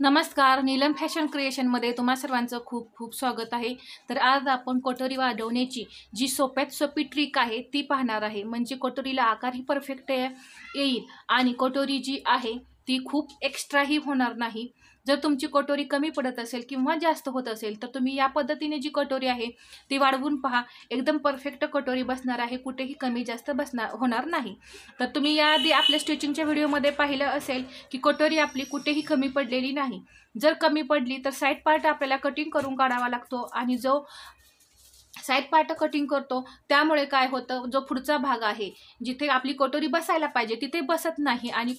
नमस्कार, नीलम फॅशन क्रिएशनमध्ये तुम्हा सर्वांचं खूप खूप स्वागत आहे। तर आज आपण कटोरी वाढवण्याची जी सोप्यात सोपी ट्रिक आहे ती पाहणार आहे। म्हणजे कटोरीला आकारही परफेक्ट येईल आणि कटोरी जी आहे ती खूप एक्स्ट्राही होणार नाही। जर तुमची कटोरी कमी पडत असेल किंवा जास्त होत असेल तर तुम्ही या पद्धतीने जी कटोरी आहे ती वाढवून पहा, एकदम परफेक्ट कटोरी बसणार आहे, कुठेही कमी जास्त होणार नाही। तर तुम्ही याआधी आपल्या स्टिचिंगच्या व्हिडिओमध्ये पाहिलं असेल की कटोरी आपली कुठेही कमी पडलेली नाही। जर कमी पडली तर साइड पार्ट आपल्याला कटिंग करून काढावा लागतो आणि जो साइड पार्ट कटिंग करतो त्यामुळे काय होतं, जो पुढचा भाग आहे जिथे आपली कटोरी बसायला पाहिजे तिथे बसत नाही आणि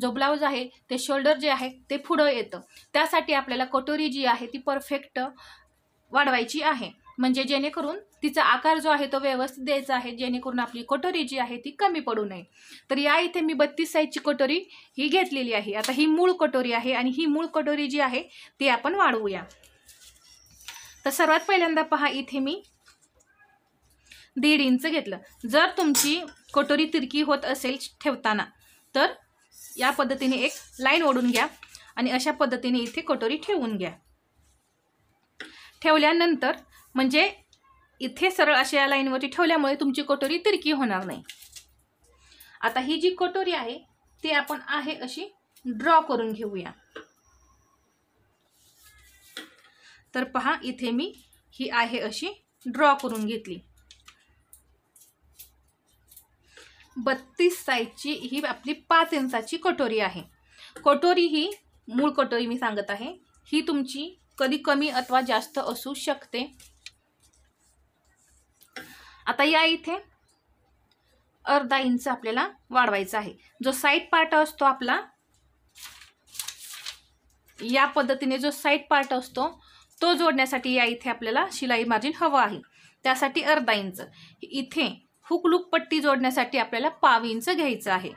जो ब्लाउज आहे ते शोल्डर जे आहे ते पुढं येतं। त्यासाठी आपल्याला कटोरी जी आहे ती परफेक्ट वाढवायची आहे, म्हणजे जेणेकरून तिचा आकार जो आहे तो व्यवस्थित द्यायचा आहे, जेणेकरून आपली कटोरी जी आहे ती कमी पडू नये। तर या इथे मी 32 साईजची कटोरी ही घेतलेली आहे। आता ही मूळ कटोरी आहे आणि ही मूळ कटोरी जी आहे ती आपण वाढवूया। तर सर्वात पहिल्यांदा पहा, इथे मी 1.5 इंच घेतलं। जर तुमची कटोरी तिरकी होत असेल ठेवताना तर या पद्धतीने एक लाईन ओढून घ्या आणि अशा पद्धतीने इथे कटोरी ठेवून घ्या। ठेवल्यानंतर म्हणजे इथे सरळ अशा या लाईनवरती ठेवल्यामुळे तुमची कटोरी तिरकी होणार नाही। आता ही जी कटोरी आहे ती आपण आहे अशी ड्रॉ करून घेऊया। तर पहा, इथे मी ही आहे अशी ड्रॉ करून घेतली। 32 साईजची ही आपली 5 इंचाची कटोरी आहे। कटोरी ही मूळ कटोरी मी सांगत आहे, ही तुमची कधी कमी अथवा जास्त असू शकते। आता या इथे अर्धा इंच आपल्याला वाढवायचा आहे। जो साइड पार्ट असतो आपला, या पद्धतीने जो साइड पार्ट असतो तो जोडण्यासाठी या इथे आपल्याला शिलाई मार्जिन हवं आहे, त्यासाठी अर्धा इंच। इथे हुक लूप पट्टी जोडण्यासाठी आपल्याला पाव इंच घ्यायचं आहे।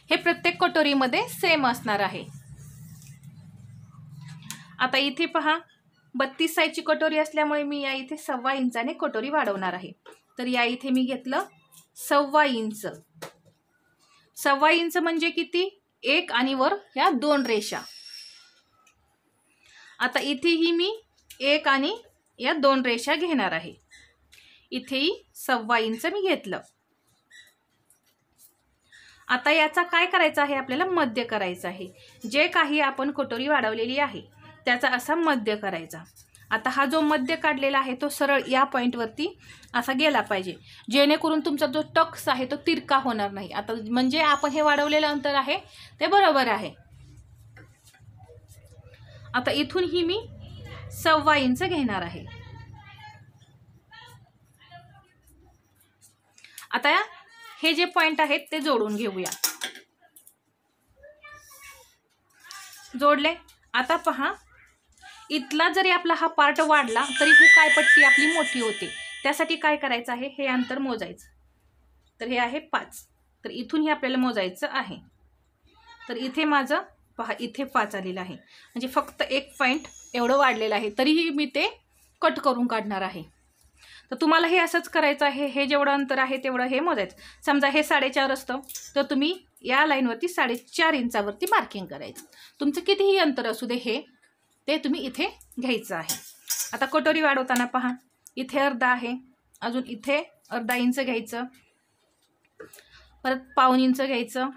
हे प्रत्येक कटोरीमध्ये सेम असणार आहे। आता इथे पहा, 32 साईजची कटोरी असल्यामुळे मी या इथे 1.25 इंचाने कटोरी वाढवणार आहे। तर या इथे मी घेतलं 1.25 इंच। 1.25 इंच म्हणजे किती? 1 आणि वर ह्या 2 रेषा। आता इथेही मी 1 आणि या 2 रेषा घेणार आहे। इथेही 1.25 इंच मी घेतलं। आता याचा काय करायचं आहे, आपल्याला मध्य करायचं आहे। जे काही आपण कटोरी वाढवलेली आहे त्याचा असा मध्य करायचा। आता हा जो मध्य काढलेला आहे तो सरळ या पॉइंटवरती असा गेला पाहिजे, जेणेकरून तुमचा जो टक्स आहे तो तिरका होणार नाही। आता म्हणजे आपण हे वाढवलेलं अंतर आहे ते बरोबर आहे। आता इथून ही मी 1.25 इंच घेणार आहे। आता हे जे पॉइंट आहेत ते जोडून घेऊया। जोडले। आता पहा, इथला जरी आपला हा पार्ट वाढला तरी हुक पट्टी आपली मोठी होते। त्यासाठी काय करायचं आहे, हे अंतर मोजायचं। तर हे आहे 5, तर इथून हे आपल्याला मोजायचं आहे। तर इथे माझं पहा, इथे 5 आलेलं आहे, म्हणजे फक्त एक पॉइंट एवढं वाढलेलं आहे, तरीही मी ते कट करून काढणार आहे। तर तुम्हाला हे असंच करायचं आहे। हे जेवढं अंतर आहे तेवढं हे मोजायचं। समजा हे 4.5 असतं तर तुम्ही या लाईनवरती 4.5 इंचावरती मार्किंग करायचं। तुमचं कितीही अंतर असू दे हे ते तुम्ही इथे घ्यायचं आहे। आता कटोरी वाढवताना पहा, इथे अर्धा आहे, अजून इथे अर्धा इंच घ्यायचं, परत पाऊण इंच घ्यायचं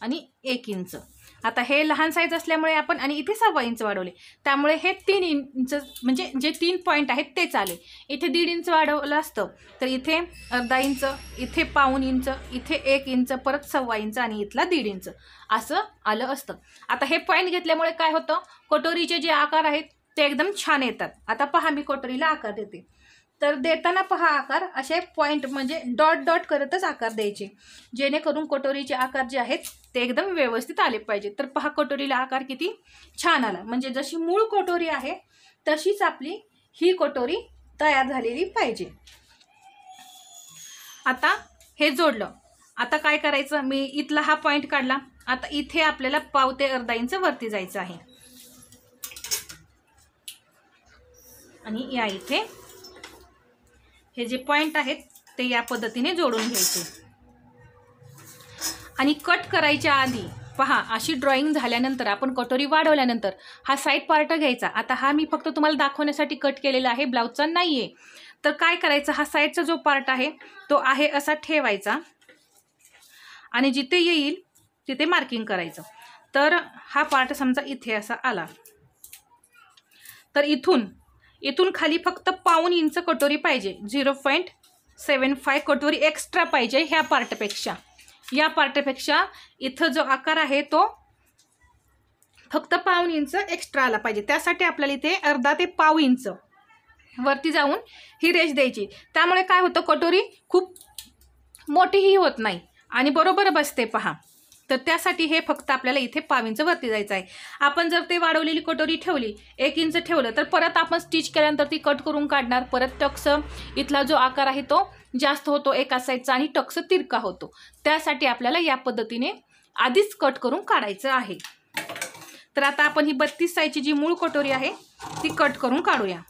आणि 1 इंच। आता हे लहान साईज असल्यामुळे आपण आणि इथे 1.25 इंच वाढवले, त्यामुळे हे 3 इंच म्हणजे जे 3 पॉईंट आहेत तेच आले। इथे 1.5 इंच वाढवलं असतं तर इथे अर्धा इंच, इथे पाऊण इंच, इथे 1 इंच, परत 1.25 इंच आणि इथला 1.5 इंच असं आलं असतं। आता हे पॉईंट घेतल्यामुळे काय होतं, कटोरीचे जे आकार आहेत ते एकदम छान येतात। आता पहा, मी कटोरीला आकार देते। तर देताना पहा, आकार असे पॉइंट म्हणजे डॉट डॉट करतच आकार द्यायचे, जेणेकरून कटोरीचे आकार जे आहेत ते एकदम व्यवस्थित आले पाहिजे। तर पहा, कटोरीला आकार किती छान आला, म्हणजे जशी मूळ कटोरी आहे तशीच आपली ही कटोरी तयार झालेली पाहिजे। आता हे जोडलं। आता काय करायचं, मी इथला हा पॉइंट काढला। आता इथे आपल्याला पाव ते अर्धा इंच वरती जायचं आहे आणि या इथे हे जे पॉइंट आहेत ते या पद्धतीने जोडून घ्यायचे। आणि कट करायच्या आधी पहा अशी ड्रॉइंग झाल्यानंतर आपण कटोरी वाढवल्यानंतर हा साईड पार्ट घ्यायचा. आता हा मी फक्त तुम्हाला दाखवण्यासाठी कट केलेला आहे, ब्लाऊजचा नाही आहे. तर काय करायचं, हा साईडचा जो पार्ट आहे तो आहे असा ठेवायचा आणि जिथे येईल तिथे मार्किंग करायचं. तर हा पार्ट समजा इथे असा आला, तर इथून खाली फक्त पाऊण इंच कटोरी पाहिजे. 0.75 कटोरी एक्स्ट्रा पाहिजे ह्या पार्टपेक्षा. या पार्टपेक्षा इथं जो आकार आहे तो फक्त पाऊण इंच एक्स्ट्रा आला पाहिजे. त्यासाठी आपल्याला इथे अर्धा ते पाव इंच वरती जाऊन ही रेष द्यायची. त्यामुळे काय होतं, कटोरी खूप मोठीही होत नाही आणि बरोबर बसते पहा. तर त्यासाठी हे फक्त आपल्याला इथे पाव इंच वरती जायचं आहे. आपण जर ते वाढवलेली कटोरी ठेवली 1 इंच ठेवलं तर परत आपण स्टिच केल्यानंतर ती कट करून काढणार. परत टक्स इथला जो आकार आहे तो जास्त होतो एका साईडचा आणि टक्स तिरका होतो. त्यासाठी आपल्याला या पद्धतीने आधीच कट करून काढायचं आहे. तर आता आपण ही 32 साईजची जी मूळ कटोरी आहे ती कट करून काढूया.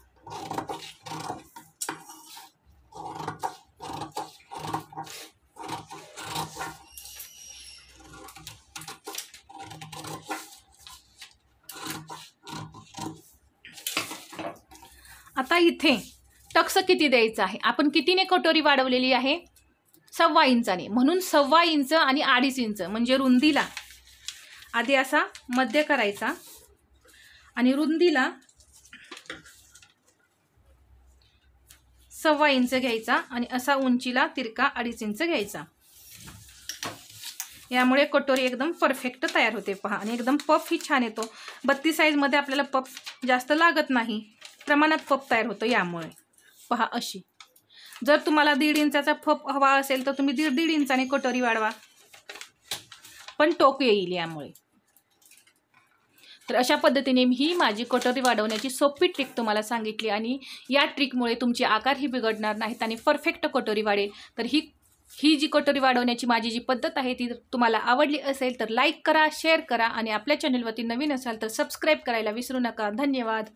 आता इथे टक्स किती द्यायचं आहे, आपण कितीने कटोरी वाढवलेली आहे, 1.25 इंचाने. म्हणून 1.25 इंच आणि 2.5 इंच म्हणजे रुंदीला आधी असा मध्य करायचा आणि रुंदीला 1.25 इंच घ्यायचा आणि असा उंचीला तिरका 2.5 इंच घ्यायचा. यामुळे कटोरी एकदम परफेक्ट तयार होते पहा. आणि एकदम पफ ही छान येतो. 32 साईजमध्ये आपल्याला पफ जास्त लागत नाही, प्रमाणात पफ तयार होतो यामुळे पहा अशी. जर तुम्हाला 1.5 इंचाचा पफ हवा असेल तर तुम्ही 1.5 इंचाने कटोरी वाढवा, पण टोक येईल यामुळे. तर अशा पद्धतीने ही माझी कटोरी वाढवण्याची सोपी ट्रिक तुम्हाला सांगितली आणि या ट्रिकमुळे तुमचे आकारही बिघडणार नाहीत आणि परफेक्ट कटोरी वाढेल. तर ही जी कटोरी वाढवण्याची माझी जी पद्धत आहे ती तुम्हाला आवडली असेल तर लाईक करा, शेअर करा आणि आपल्या चॅनलवरती नवीन असाल तर सबस्क्राईब करायला विसरू नका. धन्यवाद.